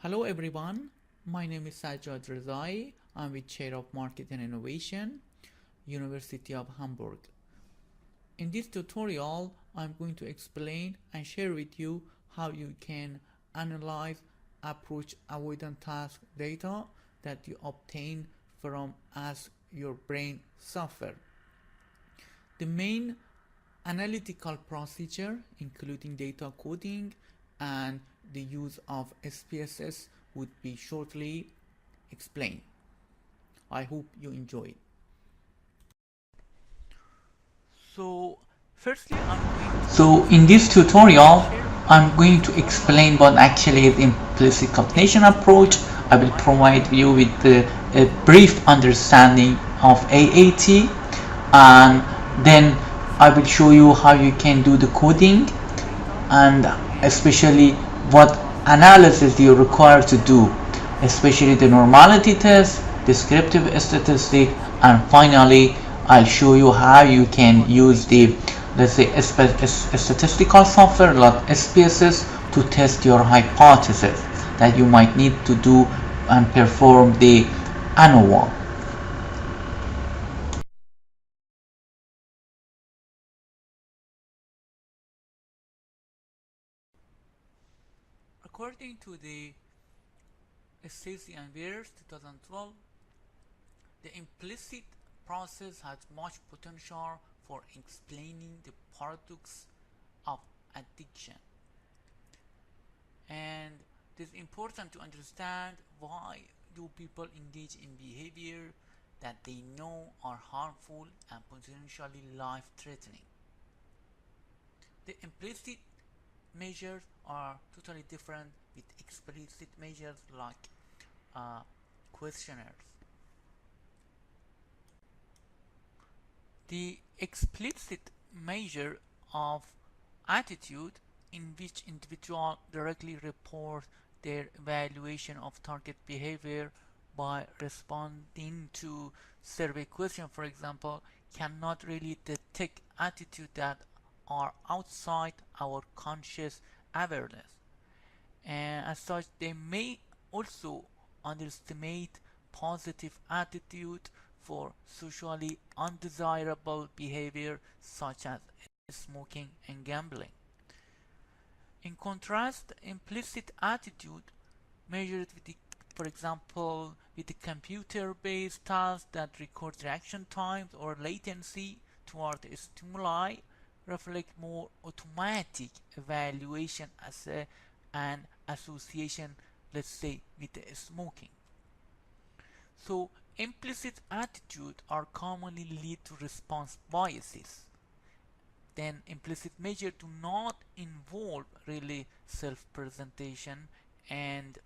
Hello everyone, my name is Sajjad Rezai. I'm with Chair of Market and Innovation, University of Hamburg. In this tutorial, I'm going to explain and share with you how you can analyze approach-avoidance-task data that you obtain from Ask Your Brain software. The main analytical procedure, including data coding and the use of SPSS, would be shortly explained. I hope you enjoy it. So in this tutorial, I'm going to explain what actually is implicit cognition approach. I will provide you with a brief understanding of AAT, and then I will show you how you can do the coding and especially what analysis you require to do, especially the normality test, descriptive statistic, and finally I'll show you how you can use the, let's say, statistical software like SPSS to test your hypothesis that you might need to do and perform the ANOVA. According to the Stacy and Wears 2012, the implicit process has much potential for explaining the paradox of addiction. And it is important to understand why do people engage in behavior that they know are harmful and potentially life-threatening. The implicit measures are totally different with explicit measures like questionnaires. The explicit measure of attitude, in which individuals directly report their evaluation of target behavior by responding to survey questions, for example, cannot really detect attitudes that are outside our conscious awareness, and as such they may also underestimate positive attitude for socially undesirable behavior such as smoking and gambling. In contrast, implicit attitude measured with the, for example, with the computer-based task that records reaction times or latency toward a stimuli, reflect more automatic evaluation as an association, let's say, with smoking. So implicit attitude are commonly lead to response biases. Then implicit measures do not involve really self-presentation and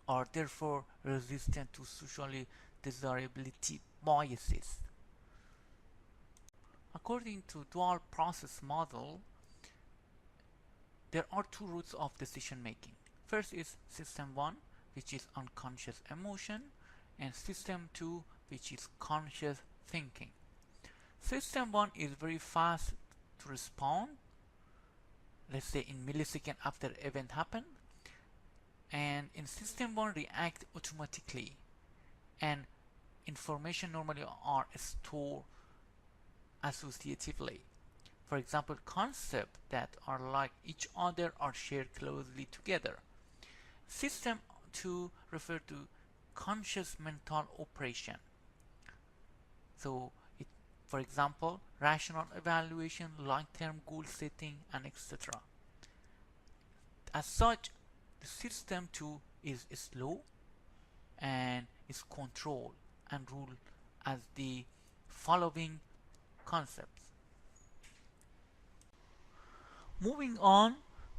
are therefore resistant to socially desirability biases. According to dual process model, there are two routes of decision making. First is system 1, which is unconscious emotion, and system 2, which is conscious thinking. System 1 is very fast to respond, let's say in milliseconds after event happened, and in system 1 react automatically, and information normally are stored associatively. For example, concepts that are like each other are shared closely together. System 2 refer to conscious mental operation. So it, for example, rational evaluation, long-term goal setting, and etc. As such, the system 2 is slow and is controlled and ruled as the following concepts. Moving on,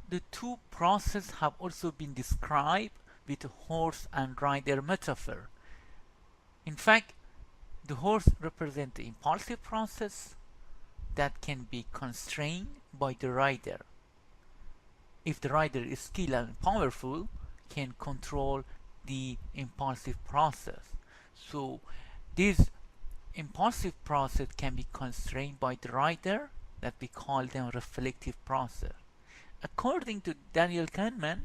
the two processes have also been described with a horse and rider metaphor. In fact, the horse represents the impulsive process that can be constrained by the rider. If the rider is skilled and powerful, can control the impulsive process. So this impulsive process can be constrained by the rider, that we call them reflective process. According to Daniel Kahneman,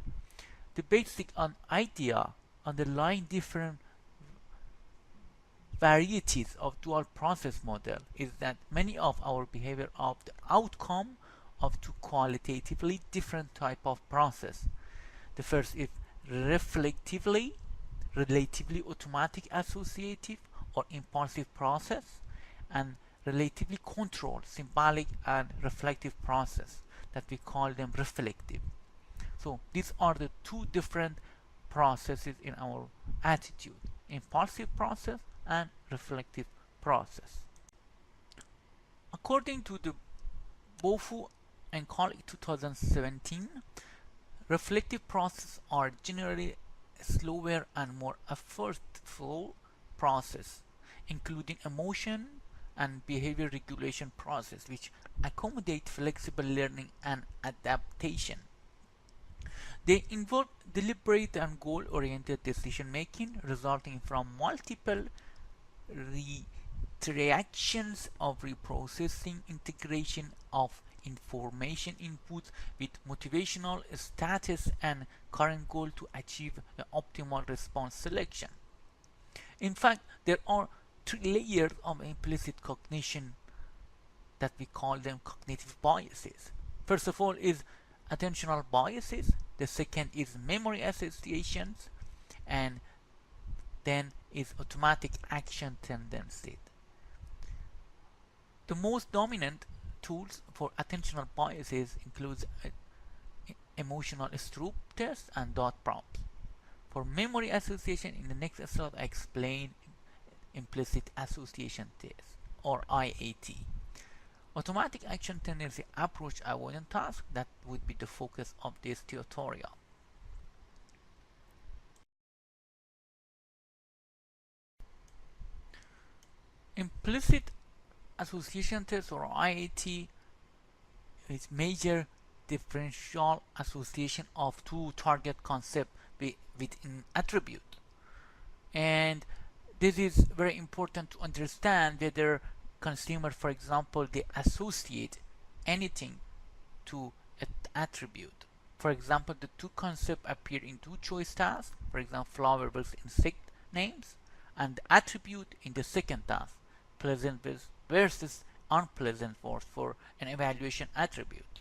the basic idea underlying different varieties of dual process model is that many of our behavior are the outcome of two qualitatively different type of process. The first is reflectively, relatively automatic associative or impulsive process, and relatively controlled, symbolic and reflective process that we call them reflective. So these are the two different processes in our attitude: impulsive process and reflective process. According to the Bofu and colleague 2017, reflective processes are generally slower and more effortful process, including emotion and behavior regulation process, which accommodate flexible learning and adaptation. They involve deliberate and goal-oriented decision-making resulting from multiple reactions of reprocessing, integration of information inputs with motivational status and current goal to achieve an optimal response selection. In fact, there are three layers of implicit cognition that we call them cognitive biases. First of all is attentional biases, the second is memory associations, and then is automatic action tendencies. The most dominant tools for attentional biases includes emotional Stroop test and dot prompts. For memory association, in the next slide I explain implicit association test or AAT. Automatic action tendency approach avoidance task, that would be the focus of this tutorial. Implicit association test or IAT is major differential association of two target concepts within attribute, and this is very important to understand whether consumer, for example, they associate anything to an attribute. For example, the two concepts appear in two choice tasks, for example, flower versus insect names, and the attribute in the second task, pleasant versus unpleasant words for an evaluation attribute.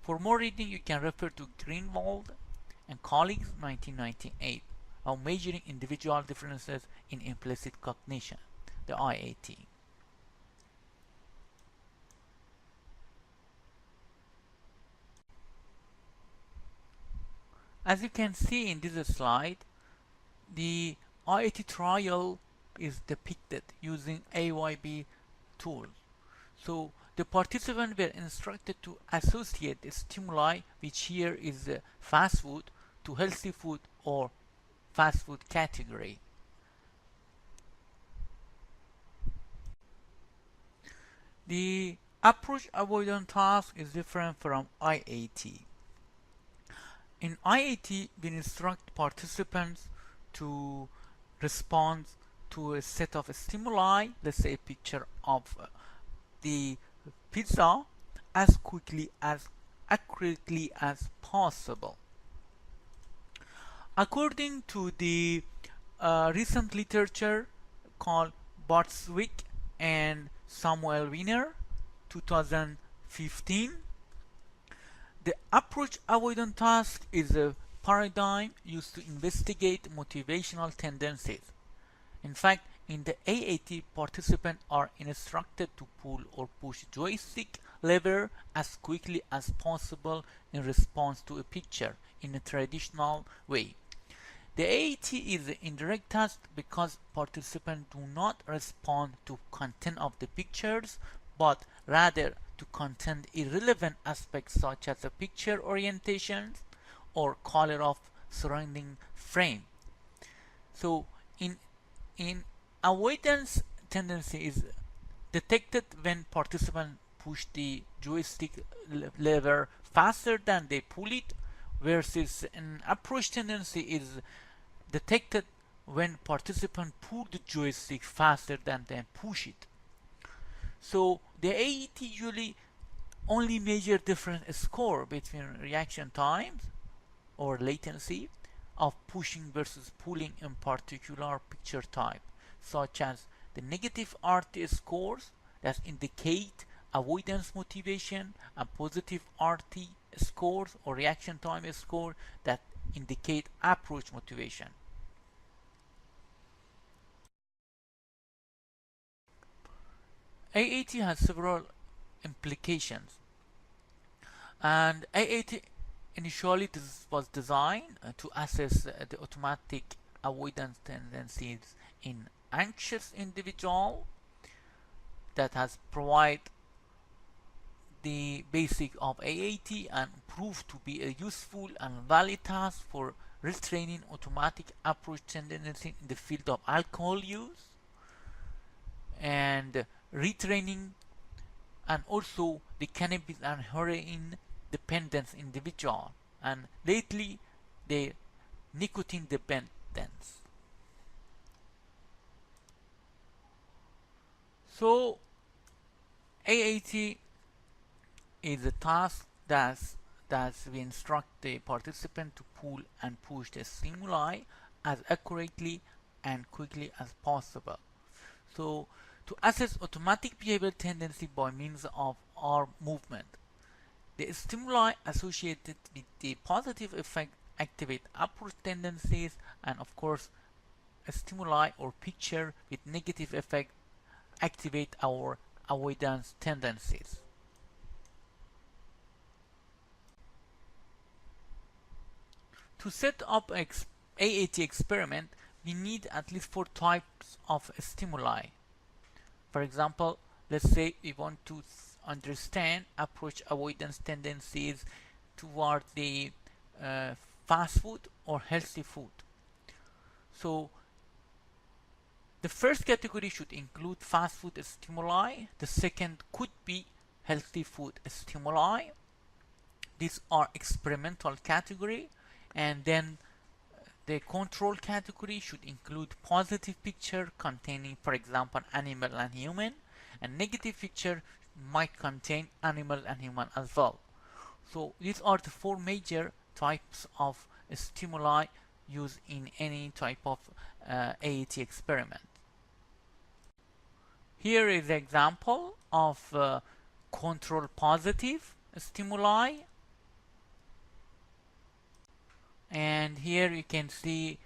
For more reading, you can refer to Greenwald and colleagues 1998 on measuring individual differences in implicit cognition, the IAT. As you can see in this slide, the IAT trial is depicted using AYB tools. So the participants were instructed to associate the stimuli, which here is fast food, to healthy food or fast food category. The approach avoidance task is different from IAT. In IAT, we instruct participants to respond to a set of stimuli, let's say a picture of the pizza, as quickly as accurately as possible. According to the recent literature called Bartswick and Samuel Wiener 2015, the approach avoidance task is a paradigm used to investigate motivational tendencies. In fact, in the AAT, participants are instructed to pull or push joystick lever as quickly as possible in response to a picture in a traditional way. The AAT is an indirect task because participants do not respond to content of the pictures, but rather to content irrelevant aspects such as the picture orientation or color of surrounding frame. So in avoidance tendency is detected when participants push the joystick lever faster than they pull it, versus an approach tendency is detected when participants pull the joystick faster than they push it. So the AET usually only measure different score between reaction times or latency of pushing versus pulling in particular picture type, such as the negative RT scores that indicate avoidance motivation and positive RT scores or reaction time score that indicate approach motivation. AAT has several implications, and AAT initially this was designed to assess the automatic avoidance tendencies in anxious individual that has provided the basic of AAT and proved to be a useful and valid task for retraining automatic approach tendency in the field of alcohol use and retraining, and also the cannabis and heroin dependence individual, and lately the nicotine dependence. So AAT is a task that we instruct the participant to pull and push the stimuli as accurately and quickly as possible. So to assess automatic behavioral tendency by means of arm movement, the stimuli associated with the positive effect activate approach tendencies, and of course a stimuli or picture with negative effect activate our avoidance tendencies. To set up an AAT experiment, we need at least 4 types of stimuli. For example, let's say we want to understand approach avoidance tendencies toward the fast food or healthy food. So the first category should include fast food stimuli. The second could be healthy food stimuli. These are experimental category, and then the control category should include positive picture containing, for example, animal and human, and negative picture might contain animal and human as well. So these are the 4 major types of stimuli used in any type of AAT experiment. Here is an example of control positive stimuli, and here you can see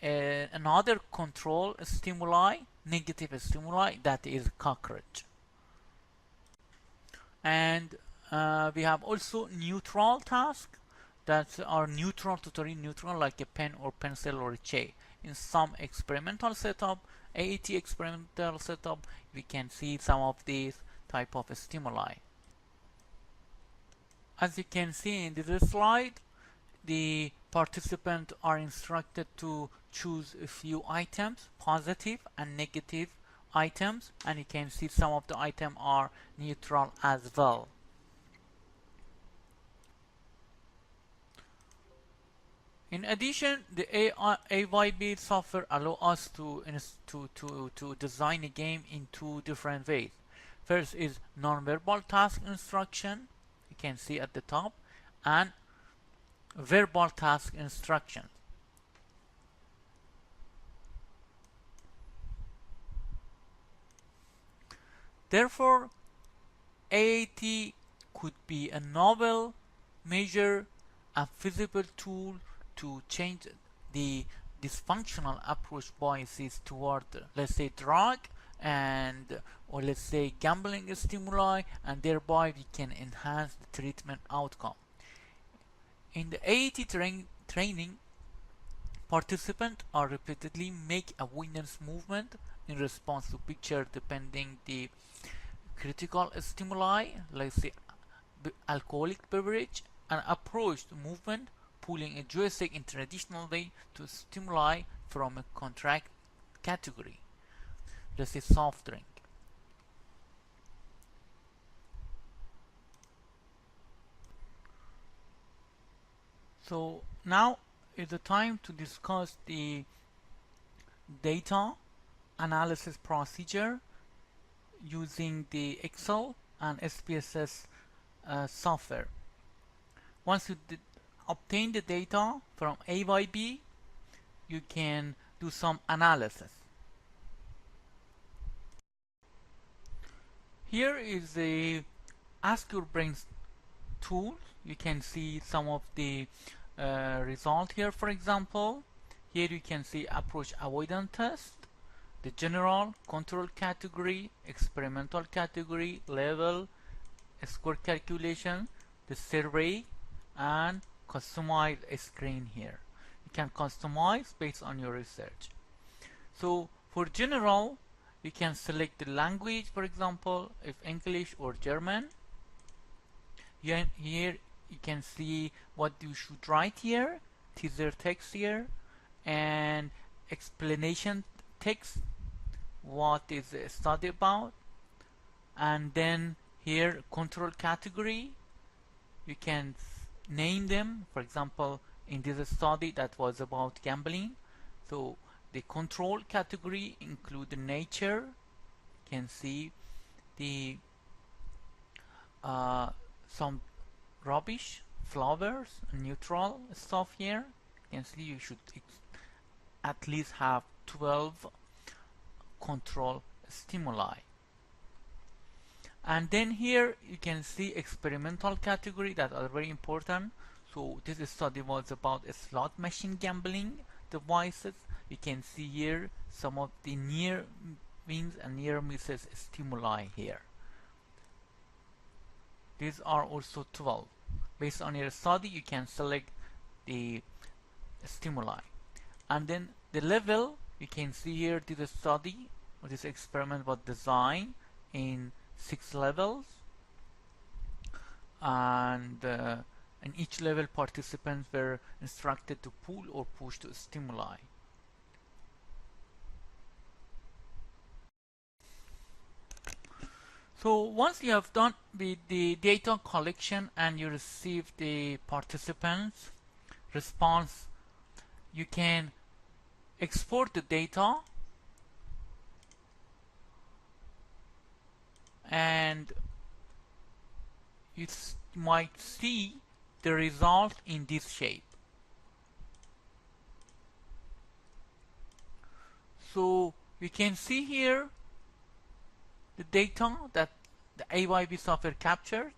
another control stimuli, negative stimuli, that is cockroach. And we have also neutral tasks that are neutral, totally neutral, like a pen or pencil or a chair. In some experimental setup, AAT experimental setup, we can see some of these type of stimuli. As you can see in this slide, the participants are instructed to choose a few items, positive and negative items, and you can see some of the items are neutral as well. In addition, the AYB software allows us to design a game in 2 different ways. First is non-verbal task instruction, you can see at the top, and verbal task instructions. Therefore, AAT could be a novel measure, a feasible tool to change the dysfunctional approach biases toward, let's say, drug and or let's say gambling stimuli, and thereby we can enhance the treatment outcome. In the AAT training, participants are repeatedly make avoidance movement in response to picture depending the critical stimuli, like say alcoholic beverage, and approach the movement pulling a joystick in traditional way to stimuli from a contract category, let's say soft drink. So now is the time to discuss the data analysis procedure using the Excel and SPSS software. Once you obtain the data from A by B, you can do some analysis. Here is the Ask Your Brains tool. You can see some of the result here. For example, here you can see approach avoidance test, the general, control category, experimental category, level, score calculation, the survey, and customize a screen here. You can customize based on your research. So for general, you can select the language, for example, if English or German. Here you can see what you should write here, teaser text here, and explanation text, what is the study about, and then here control category, you can name them. For example, in this study that was about gambling, so the control category include the nature. You can see the some rubbish, flowers, neutral stuff here. You can see you should at least have 12 control stimuli. And then here you can see experimental category that are very important. So this study was about a slot machine gambling devices. You can see here some of the near wins and near misses stimuli here. These are also 12. Based on your study, you can select the stimuli. And then the level, you can see here this study or this experiment was designed in 6 levels, and in each level participants were instructed to pull or push the stimuli. So once you have done with the data collection and you receive the participants response, you can export the data and you might see the result in this shape. So you can see here the data that the AYB software captured.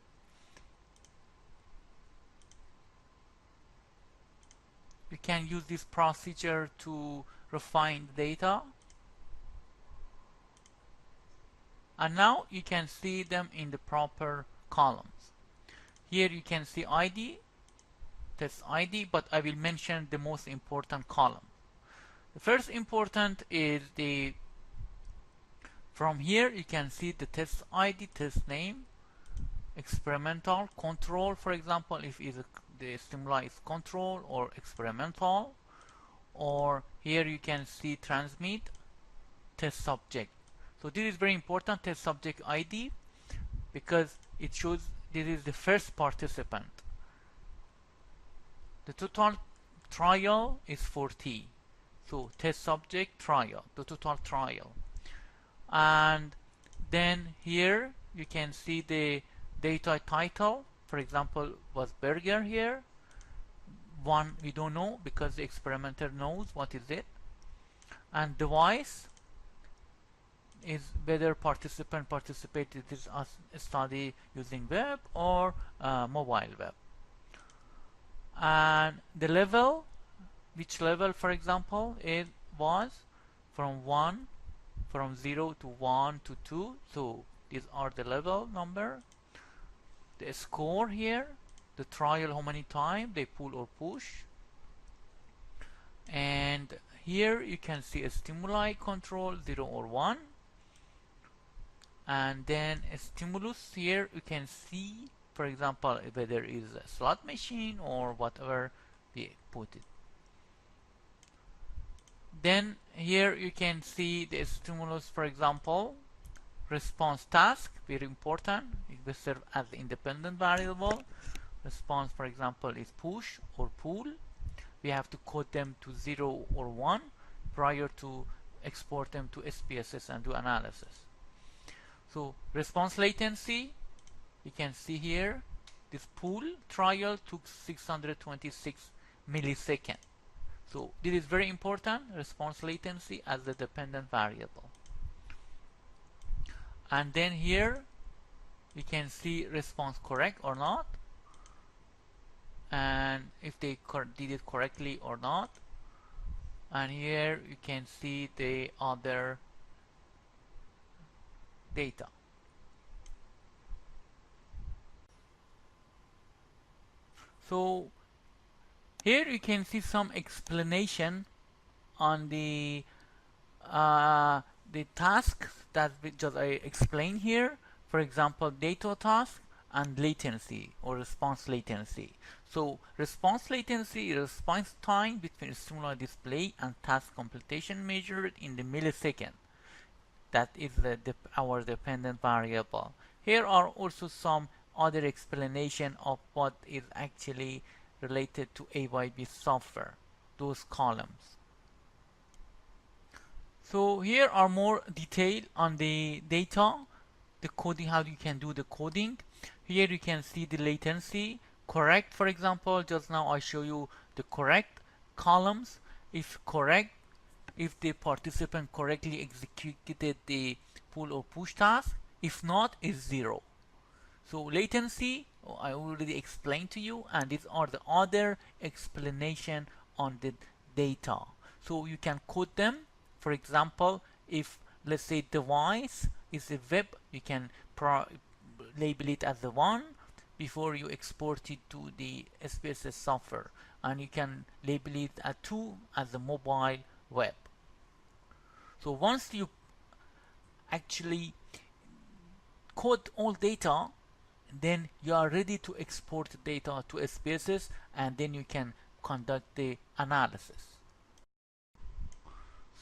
You can use this procedure to refine the data. And now you can see them in the proper columns. Here you can see ID, test ID, but I will mention the most important column. The first important is the, from here you can see the test ID, test name, experimental, control, for example, if the stimuli is control or experimental, or here you can see transmit, test subject. So this is very important, test subject ID, because it shows this is the first participant. The total trial is 40. So test subject trial, the total trial. And then here you can see the data title, for example, was burger here. One we don't know because the experimenter knows what is it. And device is whether participant participated in this study using web or mobile web. And the level, which level, for example, it was from 0 to 1 to 2. So these are the level number. The score here, the trial, how many times they pull or push. And here you can see a stimuli control 0 or 1. And then a stimulus, here you can see, for example, whether it is a slot machine or whatever we put it. Then here you can see the stimulus, for example, response task, very important. It will serve as the independent variable. Response, for example, is push or pull. We have to code them to 0 or 1 prior to export them to SPSS and do analysis. So response latency, you can see here this pool trial took 626 milliseconds. So this is very important, response latency as the dependent variable. And then here we can see response correct or not, and if they did it correctly or not. And here you can see the other data. So here you can see some explanation on the tasks that I explained here. For example, data task and latency or response latency. So response latency is response time between stimuli display and task completion measured in the millisecond. That is our dependent variable. Here are also some other explanation of what is actually related to AYB software, those columns. So here are more detail on the data, the coding, how you can do the coding. Here you can see the latency, correct, for example. Just now I show you the correct columns. If correct, if the participant correctly executed the pull or push task. If not, is 0. So latency, I already explained to you, and these are the other explanation on the data. So you can code them. For example, if let's say device is a web, you can label it as the 1 before you export it to the SPSS software, and you can label it as 2 as the mobile web. So once you actually code all data, then you are ready to export data to SPSS, and then you can conduct the analysis.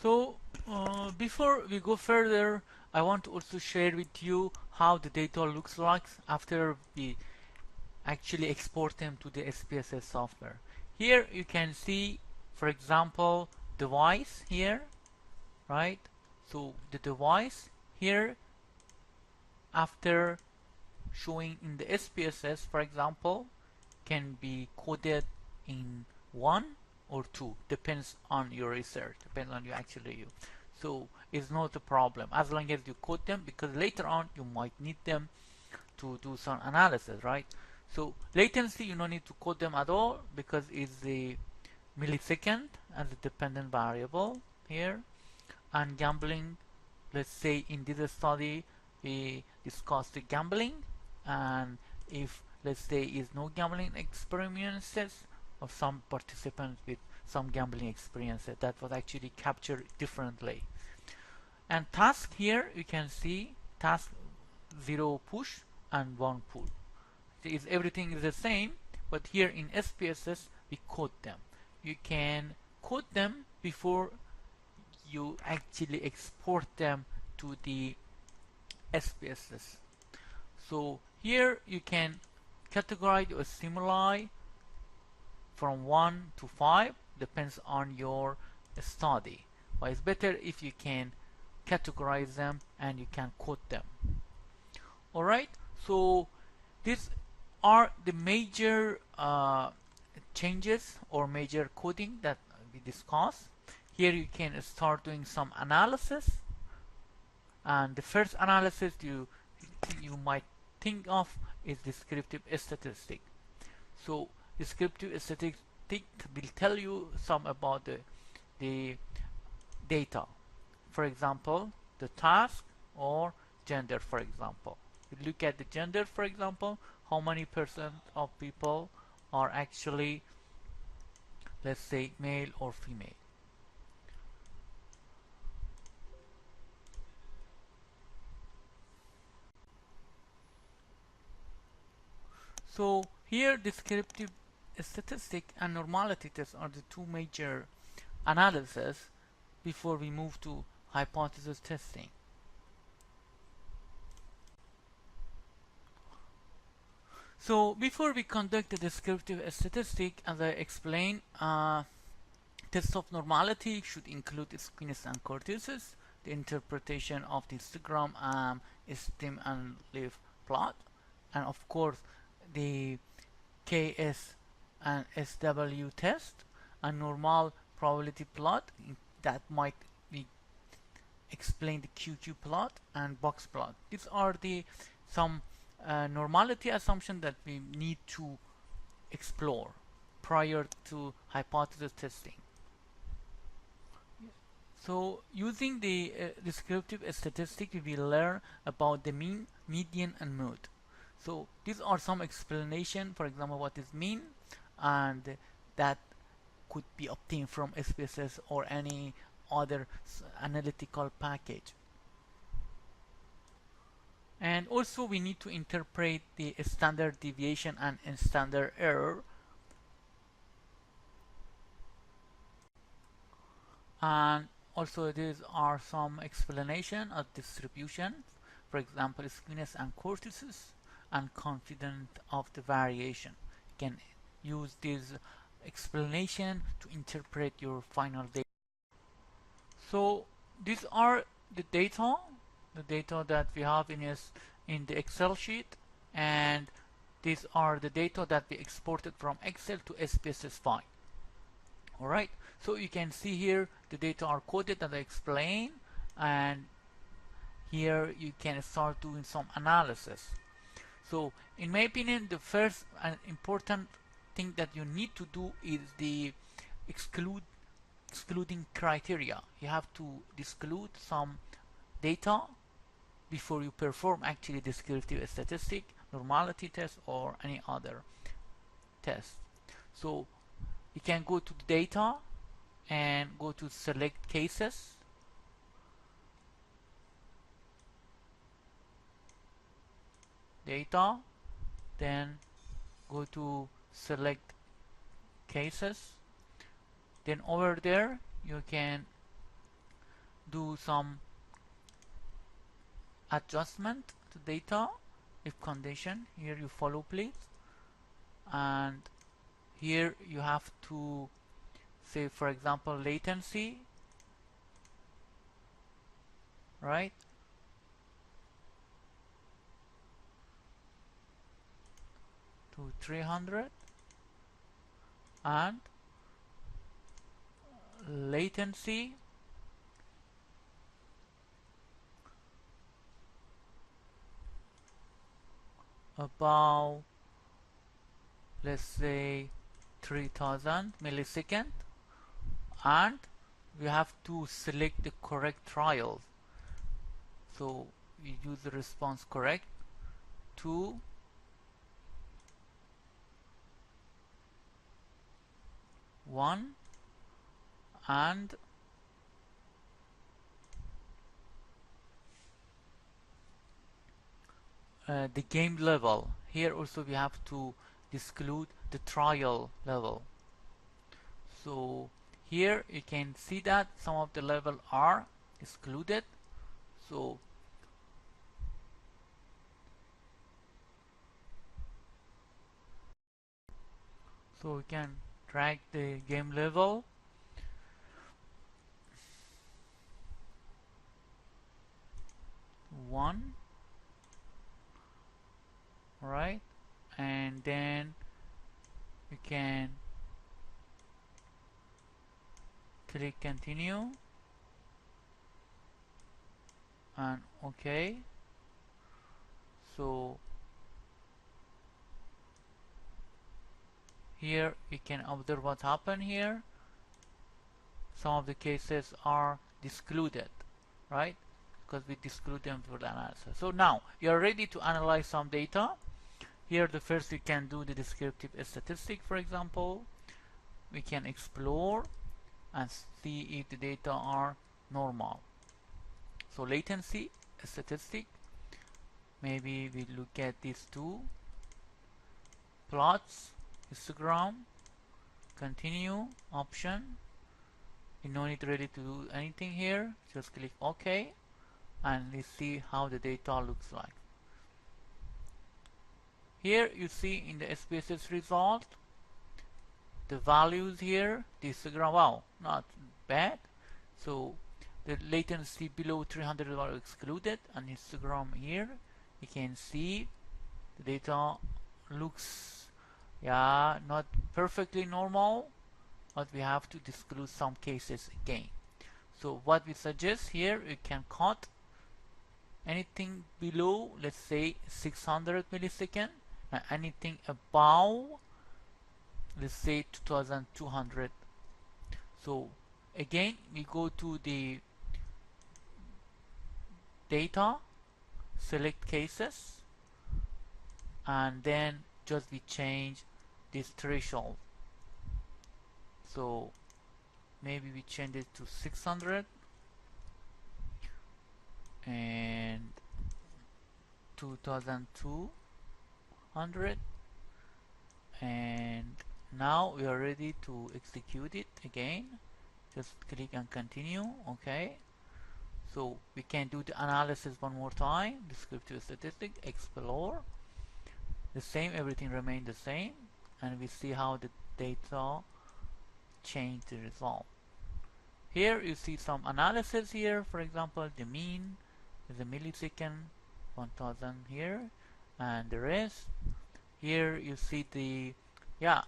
So before we go further, I want to also share with you how the data looks like after we actually export them to the SPSS software. Here you can see, for example, device here, right? So the device here, after showing in the SPSS, for example, can be coded in 1 or 2, depends on your research, depends on you actually use. So it's not a problem as long as you code them, because later on you might need them to do some analysis, right? So latency, you don't need to code them at all because it's the millisecond as a dependent variable here. And gambling, let's say in this study we discussed the gambling, and if let's say is no gambling experiences or some participants with some gambling experiences, that was actually captured differently. And task, here you can see task 0 push and 1 pull. Everything is the same, but here in SPSS we code them. You can code them before you actually export them to the SPSS. So here you can categorize your stimuli from 1 to 5, depends on your study, but it's better if you can categorize them and you can code them. Alright, so these are the major changes or major coding that we discussed. Here you can start doing some analysis, and the first analysis you might think of is descriptive statistic. So descriptive statistic will tell you some about the data, for example the task or gender. For example, we look at the gender, for example, how many percent of people are actually, let's say, male or female. So here descriptive statistic and normality tests are the two major analyses before we move to hypothesis testing. So before we conduct the descriptive statistic, as I explained, tests of normality should include squeeze and kurtosis, the interpretation of the histogram, stem and leaf plot, and of course the KS and SW test, a normal probability plot that might be explain the QQ plot and box plot. These are the some normality assumption that we need to explore prior to hypothesis testing. So using the descriptive statistic, we will learn about the mean, median, and mode. So these are some explanation, for example, what is mean, and that could be obtained from SPSS or any other analytical package. And also we need to interpret the standard deviation and standard error. And also these are some explanation of distribution, for example skewness and kurtosis, and confidence of the variation. You can use this explanation to interpret your final data. So these are the data that we have in the Excel sheet, and these are the data that we exported from Excel to SPSS file. Alright, so you can see here the data are coded as I explained, and here you can start doing some analysis. So in my opinion, the first and important thing that you need to do is the excluding criteria. You have to exclude some data before you perform actually descriptive statistic, normality test, or any other test. So you can go to the data and go to select cases, data, then go to select cases, then over there you can do some adjustment to data if condition. Here you follow please, and here you have to say, for example, latency, right, to 300, and latency about, let's say, 3000 millisecond, and we have to select the correct trials. So we use the response correct to 1 and the game level. Here also we have to exclude the trial level. So here you can see that some of the level are excluded. So we can drag the game level one, right, and then we can click continue and OK. So here you can observe what happened here. Some of the cases are excluded, right, because we exclude them for the analysis. So now you are ready to analyze some data. Here the first you can do the descriptive statistic. For example, we can explore and see if the data are normal. So latency statistic, maybe we look at these two plots, histogram, continue option. You no need really to do anything here, just click OK, and let's see how the data looks like. Here you see in the SPSS result the values here, the histogram, wow, not bad. So the latency below 300 are excluded, and histogram here you can see the data looks, yeah, not perfectly normal, but we have to disclose some cases again. So what we suggest here, you can cut anything below, let's say 600 millisecond, and anything above, let's say 2200. So again, we go to the data, select cases, and then just we change this threshold. So maybe we change it to 600 and 2200, and now we are ready to execute it again. Just click and continue. Okay, so we can do the analysis one more time. Descriptive statistic, explore, the same, everything remained the same, and we see how the data change the result. Here you see some analysis here. For example, the mean is a millisecond, 1000 here, and the rest. Here you see the, yeah,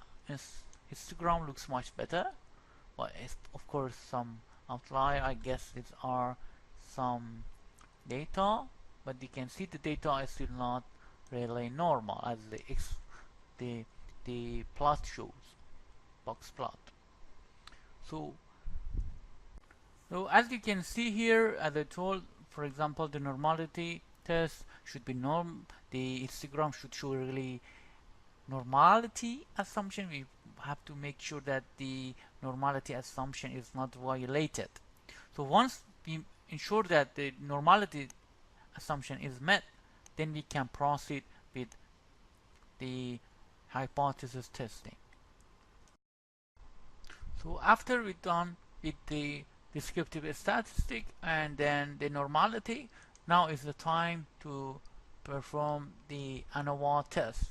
histogram looks much better, but it's of course some outlier. I guess these are some data, but you can see the data is still not really normal as the plot shows, box plot. So as you can see here, as I told, for example, the normality test should be the histogram should show really normality assumption. We have to make sure that the normality assumption is not violated. So once we ensure that the normality assumption is met, then we can proceed with the hypothesis testing. So after we're done with the descriptive statistic and then the normality, now is the time to perform the ANOVA test.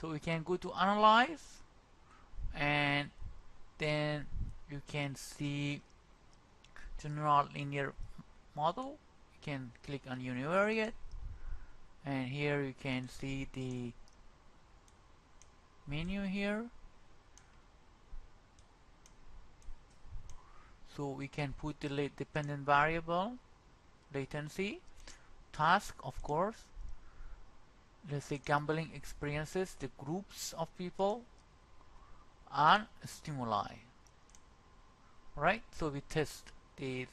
So we can go to analyze, and then you can see general linear model. You can click on univariate, and here you can see the menu here. So we can put the dependent variable, latency, task, of course, let's say gambling experiences, the groups of people, and stimuli. Right? So we test these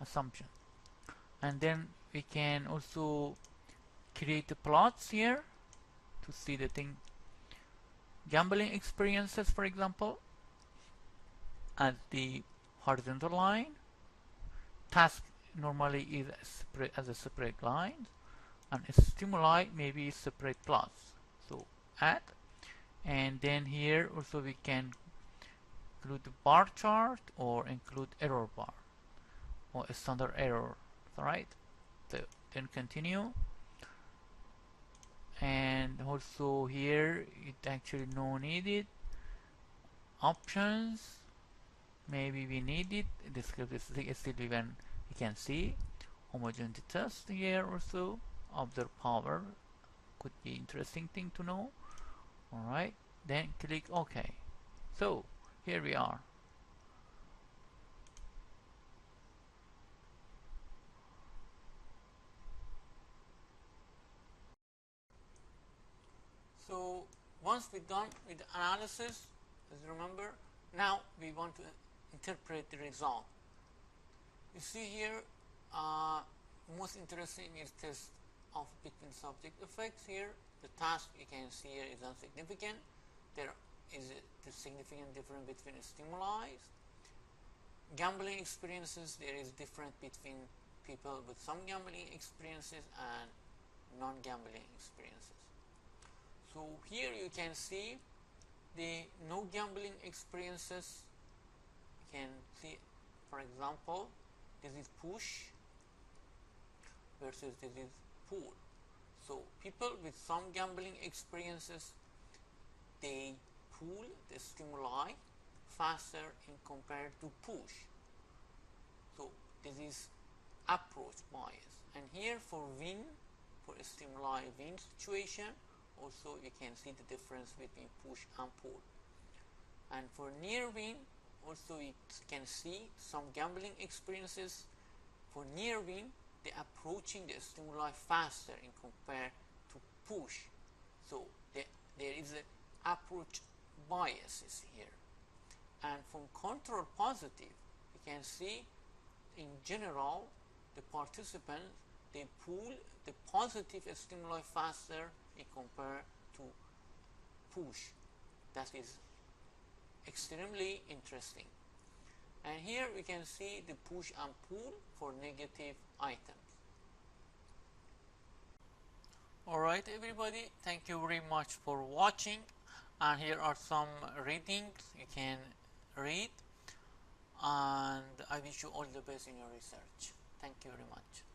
assumptions, and then we can also create the plots here to see the thing. Gambling experiences, for example, as the horizontal line. Task normally is as a separate line, and stimuli maybe separate plots. So add, and then here also we can include the bar chart or include error bar or a standard error. Alright, so then continue, and also here it actually no needed. Options, maybe we need it. Descriptive still we can see homogeneity test here also. Observe power could be interesting thing to know. Alright, then click OK. So here we are. So once we're done with the analysis, as you remember, now we want to interpret the result. You see here, most interesting is test of between subject effects here. The task you can see here is insignificant. There is a significant difference between stimuli. Gambling experiences, there is difference between people with some gambling experiences and non-gambling experiences. So here you can see the no gambling experiences. You can see, for example, this is push versus this is pull. So people with some gambling experiences, they pull the stimuli faster in compared to push. So this is approach bias. And here for win, for a stimuli win situation, also you can see the difference between push and pull. And for near win, also you can see some gambling experiences. For near win, they're approaching the stimuli faster in compared to push. So there is an approach biases here. And from control positive, you can see in general the participants, they pull the positive stimuli faster in compared to push. That is extremely interesting. And here we can see the push and pull for negative items. Alright everybody, thank you very much for watching, and here are some readings you can read, and I wish you all the best in your research. Thank you very much.